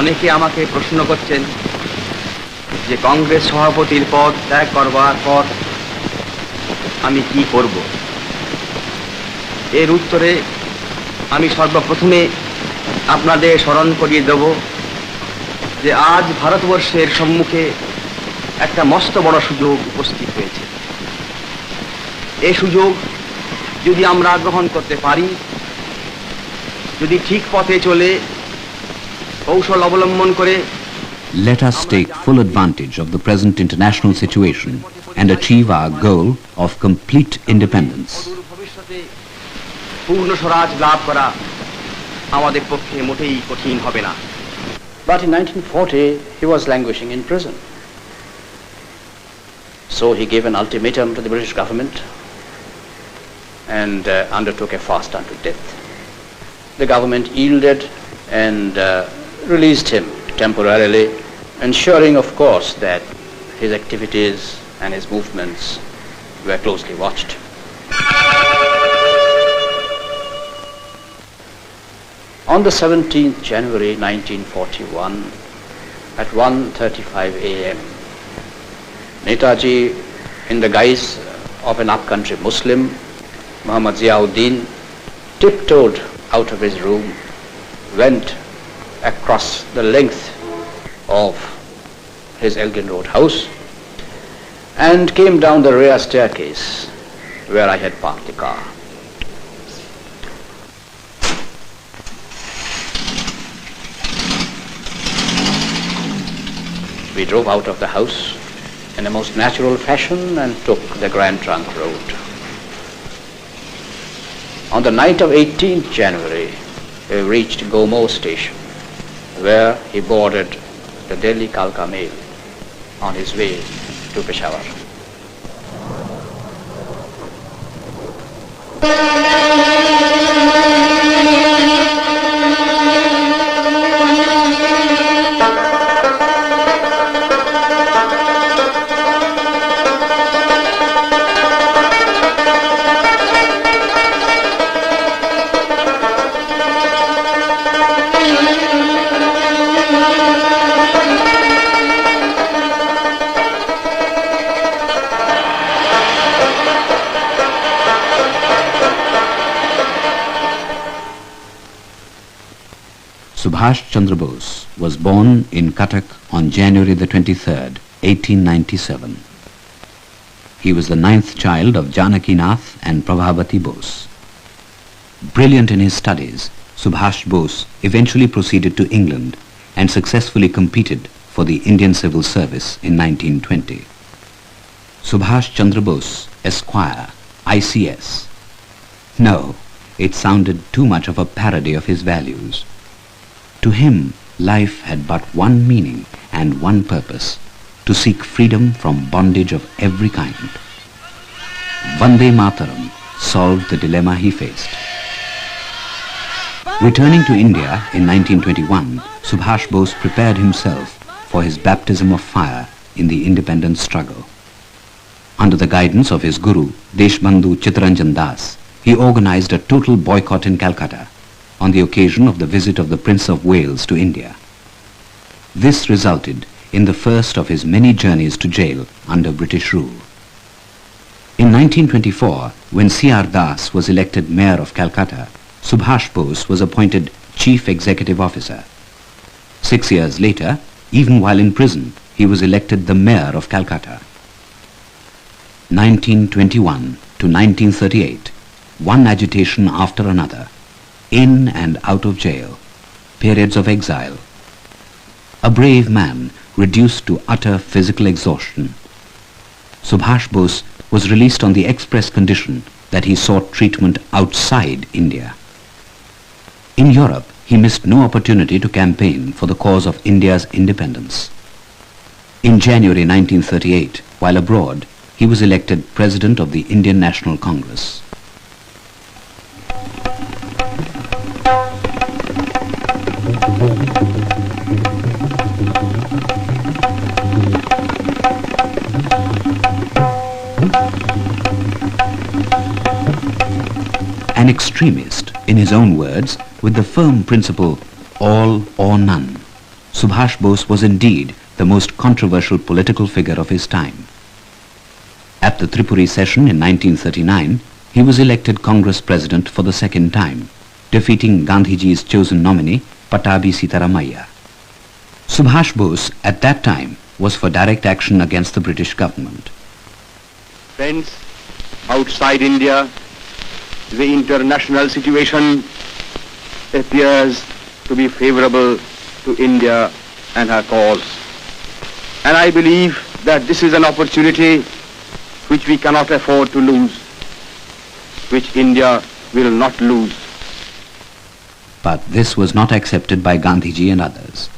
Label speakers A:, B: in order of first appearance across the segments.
A: অনেকে আমাকে প্রশ্ন করছেন যে কংগ্রেস সভাপতির পদ ত্যাগ করবার পর আমি কি করব। এর উত্তরে আমি সর্বপ্রথমে আপনাদের স্মরণ করিয়ে দেব যে আজ ভারতবর্ষের সম্মুখে একটা মস্ত বড় সুযোগ উপস্থিত হয়েছে। এই সুযোগ যদি আমরা গ্রহণ করতে পারি, যদি ঠিক পথে চলে কৌশল অবলম্বন করে,
B: let us take full advantage of the present international situation and achieve our goal of complete independence.
A: ভবিষ্যতে পূর্ণ স্বরাজ লাভ করা আমাদের পক্ষে মোটেই কঠিন হবে না।
C: But in 1940 he was languishing in prison. So he gave an ultimatum to the British government and undertook a fast unto death. The government yielded and released him temporarily, ensuring of course that his activities and his movements were closely watched. On the 17th January 1941 at 1:35 a.m. Netaji, in the guise of an upcountry Muslim, Muhammad Ziauddin, tiptoed out of his room, went across the length of his Elgin Road house and came down the rear staircase where I had parked the car. We drove out of the house in a most natural fashion and took the Grand Trunk Road. On the night of 18th January, we reached Gomo station, where he boarded the Delhi Kalka mail on his way to Peshawar.
B: Subhash Chandra Bose was born in Cuttack on January the 23rd, 1897. He was the 9th child of Janaki Nath and Prabhavati Bose. Brilliant in his studies, Subhash Bose eventually proceeded to England and successfully competed for the Indian Civil Service in 1920. Subhash Chandra Bose, Esquire, ICS. No, it sounded too much of a parody of his values. To him, life had but one meaning and one purpose, to seek freedom from bondage of every kind. Vande Mataram solved the dilemma he faced. Returning to India in 1921, Subhash Bose prepared himself for his baptism of fire in the independence struggle. Under the guidance of his guru, Deshbandhu Chittaranjan Das, he organized a total boycott in Calcutta on the occasion of the visit of the Prince of Wales to India. This resulted in the first of his many journeys to jail under British rule. In 1924, when C.R. Das was elected Mayor of Calcutta, Subhash Bose was appointed Chief Executive Officer. 6 years later, even while in prison, he was elected the Mayor of Calcutta. 1921 to 1938, one agitation after another, in and out of jail, periods of exile. A brave man reduced to utter physical exhaustion. Subhash Bose was released on the express condition that he sought treatment outside India. In Europe, he missed no opportunity to campaign for the cause of India's independence. In January 1938, while abroad, he was elected President of the Indian National Congress. An extremist, in his own words, with the firm principle all or none, Subhash Bose was indeed the most controversial political figure of his time. At the Tripuri session in 1939, he was elected Congress President for the second time, defeating Gandhiji's chosen nominee, Patabi Sitaramaiah. Subhash Bose at that time was for direct action against the British government.
D: Friends, outside India, the international situation appears to be favorable to India and her cause. And I believe that this is an opportunity which we cannot afford to lose, which India will not lose.
B: But this was not accepted by Gandhiji and others.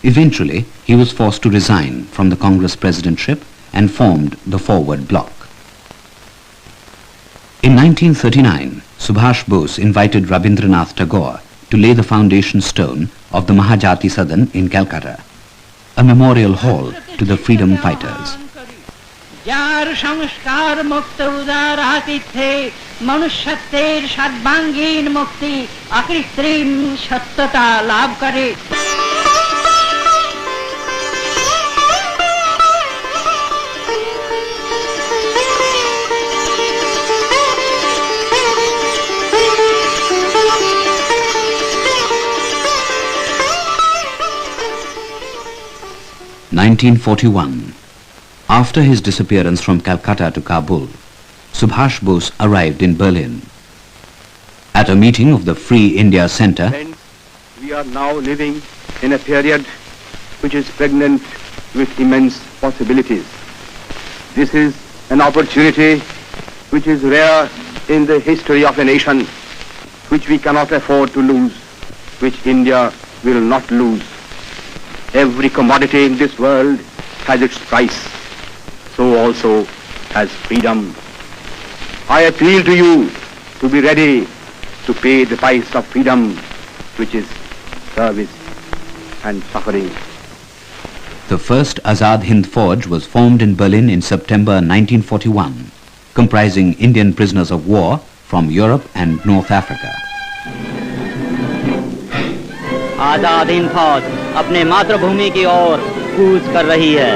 B: Eventually, he was forced to resign from the Congress presidentship and formed the Forward Bloc. In 1939, Subhash Bose invited Rabindranath Tagore to lay the foundation stone of the Mahajati Sadan in Calcutta, a memorial hall to the freedom fighters.
E: যার সংস্কার মুক্ত উদার আতিথ্যে মনুষ্যত্বের সর্বাঙ্গীন মুক্তি অকৃত্রিম সত্যতা লাভ করে।
B: (1941). After his disappearance from Calcutta to Kabul, Subhash Bose arrived in Berlin. At a meeting of the Free India Center,
D: Friends, we are now living in a period which is pregnant with immense possibilities. This is an opportunity which is rare in the history of a nation, which we cannot afford to lose, which India will not lose. Every commodity in this world has its price. So also has freedom. I appeal to you to be ready to pay the price of freedom, which is service and suffering.
B: the first Azad Hind Forge was formed in Berlin in September 1941, comprising Indian prisoners of war from Europe and North Africa.
F: Azad Hind फौज अपने मातृभूमि की ओर कूच कर रही है।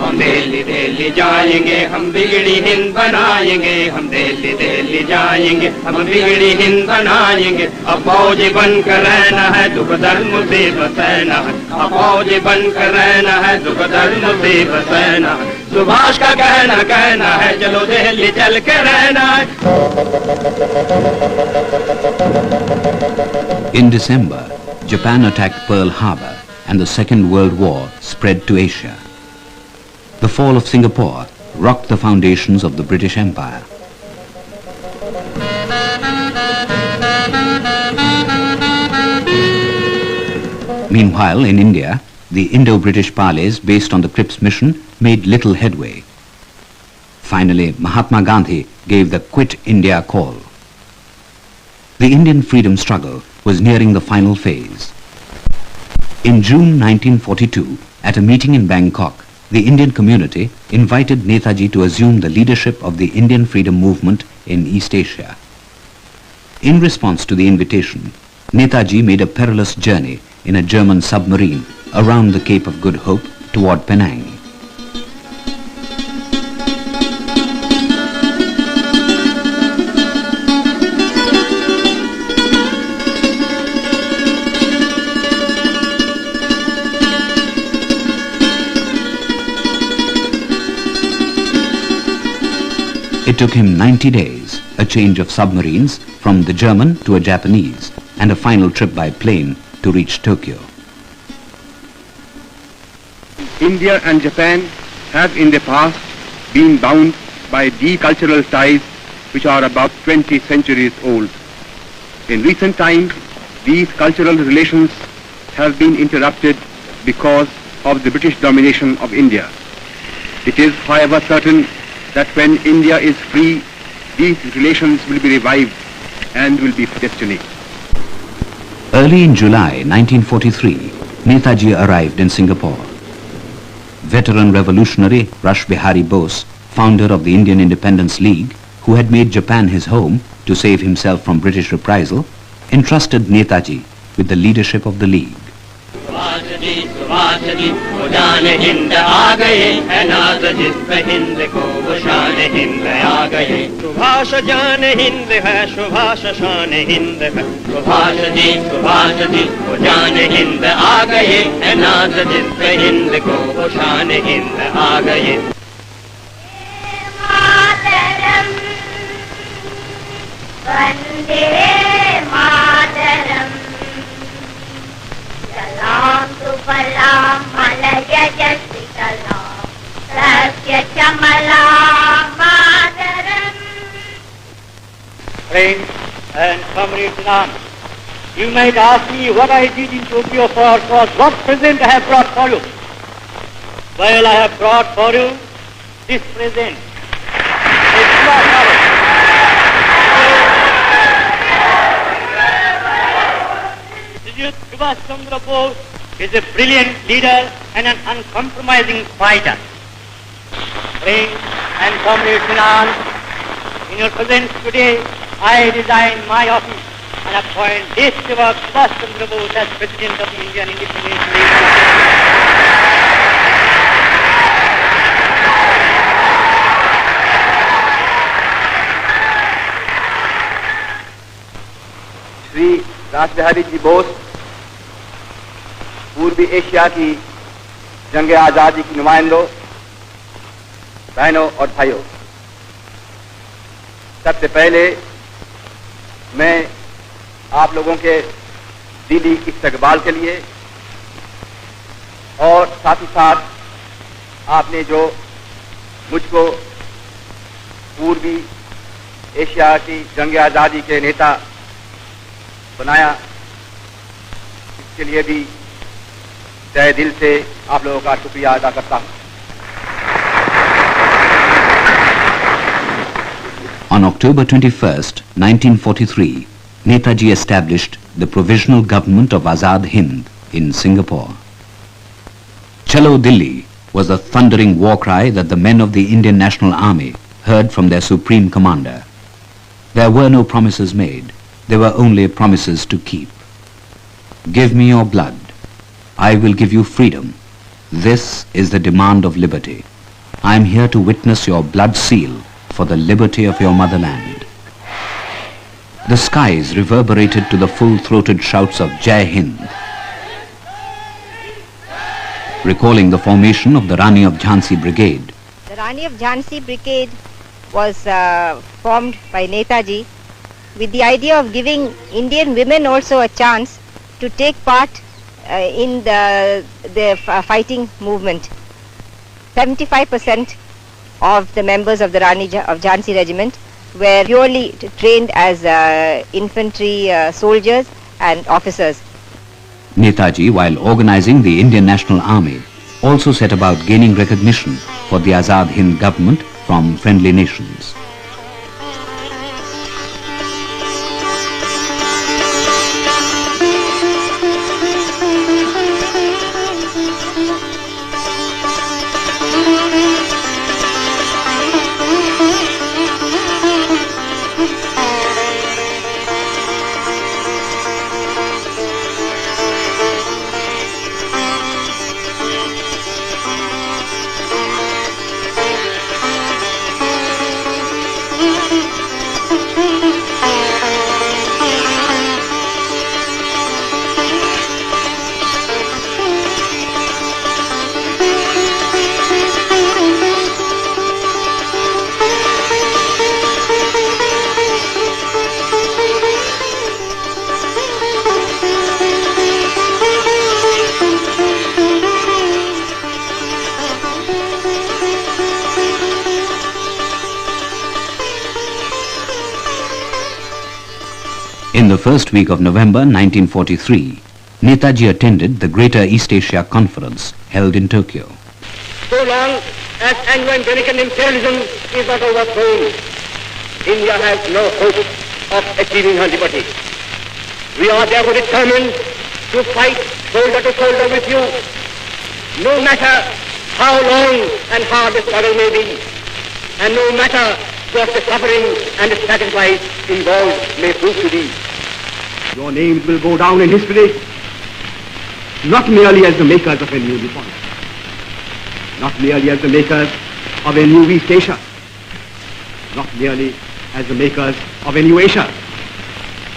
G: हम दिल्ली दिल्ली जाएंगे, हम बिगड़ी हिंद बनाएंगे, हम दिल्ली दिल्ली जाएंगे, हम बिगड़ी हिंद बनाएंगे। अब फौजी बनकर रहना है, दुख दर्द मुसीबत सहना है। अब फौजी बनकर रहना है, दुख दर्द मुसीबत सहना है। सुभाष का कहना है, चलो दिल्ली चल के रहना है।
B: In December, Japan attacked Pearl Harbor and the Second World War spread to Asia. The fall of Singapore rocked the foundations of the British Empire. Meanwhile, in India, the Indo-British parleys based on the Cripps mission made little headway. Finally, Mahatma Gandhi gave the Quit India call. The Indian freedom struggle was nearing the final phase. In June 1942, at a meeting in Bangkok, the Indian community invited Netaji to assume the leadership of the Indian freedom movement in East Asia. In response to the invitation, Netaji made a perilous journey in a German submarine around the Cape of Good Hope toward Penang. It took him 90 days, a change of submarines from the German to a Japanese, and a final trip by plane to reach Tokyo.
D: India and Japan have in the past been bound by deep cultural ties which are about 20 centuries old. In recent times, these cultural relations have been interrupted because of the British domination of India. It is, however, certain that when India is free, these relations will be revived and will be destiny.
B: Early in July 1943, Netaji arrived in Singapore. Veteran revolutionary Rash Bihari Bose, founder of the Indian Independence League, who had made Japan his home to save himself from British reprisal, entrusted Netaji with the leadership of the League.
G: Subhash ji वो जान हिंद आ गए है नाज जिस पे हिंद को वो शान हिंद आ गए सुभाष जान हिंद है सुभाष शान हिंद है सुभाष जी वो जान हिंद आ गए है नाज जिस पे हिंद को वो शान हिंद आ गए
H: वंदे मातरम सलाम सुफलाम मलय जसितलाम सत्य चमलाम मातरम.
F: Friends and comrades in arms, you might ask me what I did in Tokyo for what present I have brought for you. Well, I have brought for you this present. Subhash Chandra Bose is a brilliant leader and an uncompromising fighter. Friends and comrades in arms, in your presence today, I resign my office and appoint this Subhash Chandra Bose as President of the Indian Independence League.
D: Shri Rasbihari जी बोस पूर्वी Asia की जंग आजादी की नुमाइंदों, बहनों और भाइयों, सबसे पहले मैं आप लोगों के दिली इस्तकबाल के लिए और साथ ही साथ आपने जो मुझको पूर्वी एशिया की जंग आजादी के नेता बनाया, इसके लिए भी तहे दिल से आप लोगों का शुक्रिया अदा करता हूं.
B: On October 21st, 1943, Netaji established the Provisional Government of Azad Hind in Singapore. Chalo Dilli was the thundering war cry that the men of the Indian National Army heard from their supreme commander. There were no promises made. There were only promises to keep. Give me your blood. I will give you freedom. This is the demand of liberty. I am here to witness your blood seal for the liberty of your motherland. The skies reverberated to the full-throated shouts of Jai Hind. Recalling the formation of the Rani of Jhansi Brigade.
I: The Rani of Jhansi Brigade was formed by Netaji with the idea of giving Indian women also a chance to take part in the fighting movement. 75% of the members of the Rani of Jhansi regiment were purely trained as infantry soldiers and officers.
B: Netaji, while organizing the Indian National Army, also set about gaining recognition for the Azad Hind government from friendly nations. In the first week of November 1943, Netaji attended the Greater East Asia Conference held in Tokyo.
G: So long as Anglo-American imperialism is not overthrown, India has no hope of achieving her liberty. We are therefore determined to fight shoulder to shoulder with you, no matter how long and hard the struggle may be, and no matter what the suffering and the sacrifice involved may prove to be.
D: Your names will go down in history, not merely as the makers of a new Nippon, not merely as the makers of a new East Asia, not merely as the makers of a new Asia,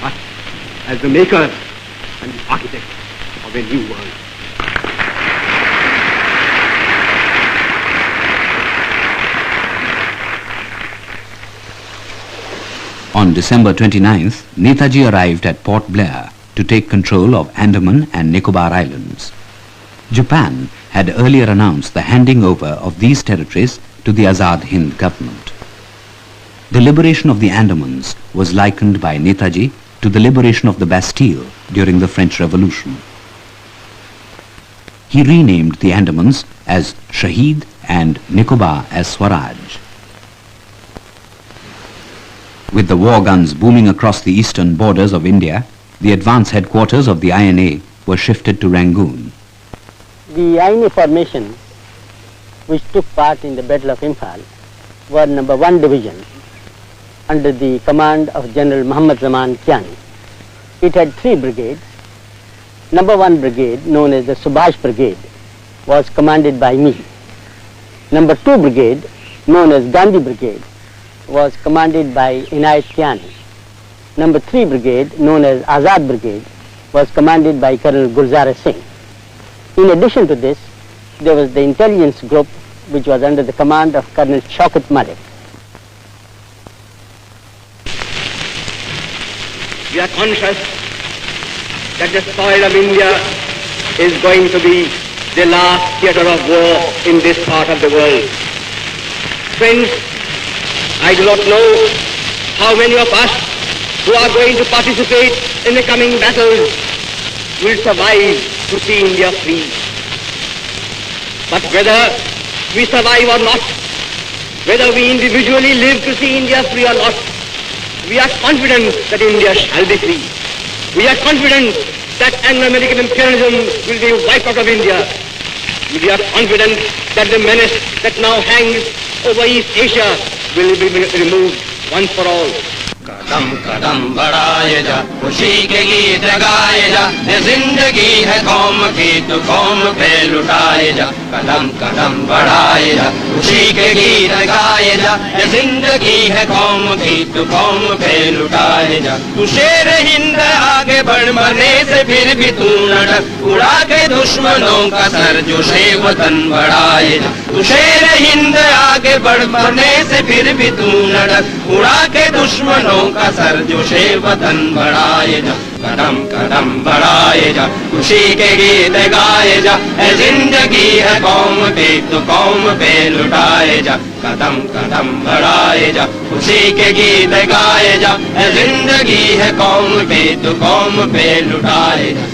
D: but as the makers and the architects of a new world.
B: On December 29th, Netaji arrived at Port Blair to take control of Andaman and Nicobar Islands. Japan had earlier announced the handing over of these territories to the Azad Hind government. The liberation of the Andamans was likened by Netaji to the liberation of the Bastille during the French Revolution. He renamed the Andamans as Shahid and Nicobar as Swaraj. With the war guns booming across the eastern borders of India, the advance headquarters of the INA were shifted to Rangoon.
J: The INA formation, which took part in the Battle of Imphal, were number 1 division under the command of General Muhammad Zaman Kiani. It had 3 brigades. Number 1 brigade, known as the Subhash Brigade, was commanded by me. Number 2 brigade, known as Gandhi Brigade, was commanded by Inayat Kiani. Number 3 brigade, known as Azad Brigade, was commanded by Colonel Gulzar Singh. In addition to this, there was the intelligence group, which was under the command of Colonel Shaukat Malik.
D: We are conscious that the soil of India is going to be the last theatre of war in this part of the world. Friends, I do not know how many of us who are going to participate in the coming battles will survive to see India free. But whether we survive or not, whether we individually live to see India free or not, we are confident that India shall be free. We are confident that Anglo-American imperialism will be wiped out of India. We are confident that the menace that now hangs over East Asia will be removed once for all.
G: कदम कदम बढ़ाए जा, खुशी के गीत गाए जा, ये जिंदगी है कौम की तो कौम पे लुटाए जा। कदम कदम बढ़ाए जा, खुशी के गीत गाए जा, ये जिंदगी है कौम की तो कौम पे लुटाए जा। तू शेर हिंद आगे बढ़, मरने से फिर भी तू न डर, उड़ा के दुश्मनों का सर जो शे वतन बढ़ाए जा। तू शेर हिंद आगे बढ़, मरने से फिर भी तू न डर, उड़ा के दुश्मनों का सर जो शे वतन बढ़ाए जा। कदम कदम बढ़ाए जा, खुशी के गीत गाए जा, ए जिंदगी है कौम पे तो कौम पे लुटाए जा। कदम कदम बढ़ाए जा, खुशी के गीत गाए जा, ए जिंदगी है कौम पे तो कौम पे लुटाए जा।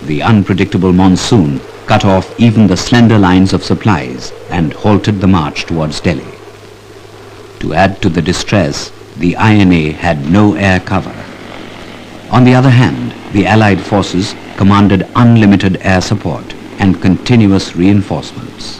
B: The unpredictable monsoon cut off even the slender lines of supplies and halted the march towards Delhi. To add to the distress, the INA had no air cover. On the other hand, the Allied forces commanded unlimited air support and continuous reinforcements.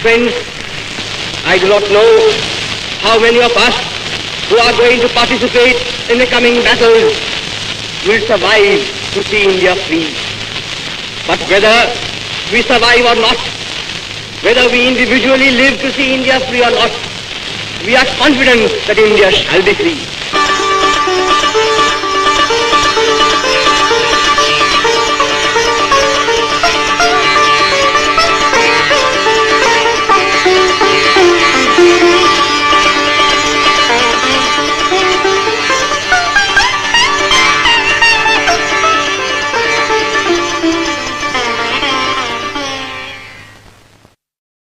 D: Friends, I do not know how many of us who are going to participate in the coming battles will survive to see India free. But whether we survive or not, whether we individually live to see India free or not, we are confident that India shall be free.